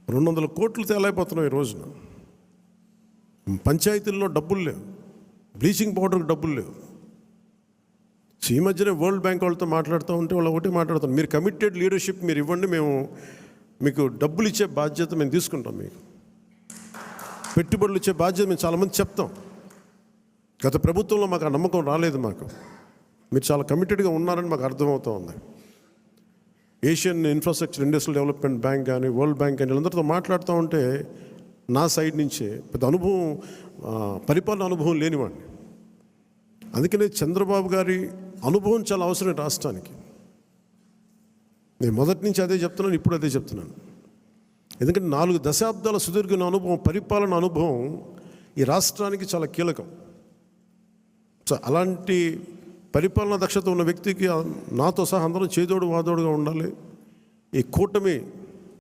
200 కోట్లు తేలైపోతున్నాం ఈ రోజున. పంచాయతీల్లో డబ్బులు లేవు, బ్లీచింగ్ పౌడర్కి డబ్బులు లేవు. ఈ మధ్యనే వరల్డ్ బ్యాంక్ వాళ్ళతో మాట్లాడుతూ ఉంటే వాళ్ళు ఒకటి మాట్లాడుతాం, మీరు కమిటెడ్ లీడర్షిప్ మీరు ఇవ్వండి, మేము మీకు డబ్బులు ఇచ్చే బాధ్యత మేము తీసుకుంటాం, మీకు పెట్టుబడులు ఇచ్చే బాధ్యత మేము చాలామంది చెప్తాం. గత ప్రభుత్వంలో మాకు ఆ నమ్మకం రాలేదు. మీరు చాలా కమిటెడ్గా ఉన్నారని మాకు అర్థమవుతూ ఉంది. Asian infrastructure industrial development bank కానీ వరల్డ్ బ్యాంక్ కానీ వీళ్ళందరితో మాట్లాడుతూ ఉంటే నా సైడ్ నుంచే పెద్ద అనుభవం, పరిపాలన అనుభవం లేనివాడిని. అందుకనే చంద్రబాబు గారి అనుభవం చాలా అవసరం రాష్ట్రానికి. నేను మొదటి నుంచి అదే చెప్తున్నాను, ఇప్పుడు అదే చెప్తున్నాను. ఎందుకంటే 4 దశాబ్దాల సుదీర్ఘ అనుభవం, పరిపాలన అనుభవం ఈ రాష్ట్రానికి చాలా కీలకం. సో అలాంటి పరిపాలనా దక్షత ఉన్న వ్యక్తికి నాతో సహా అందరం చేదోడు వాదోడుగా ఉండాలి. ఈ కూటమి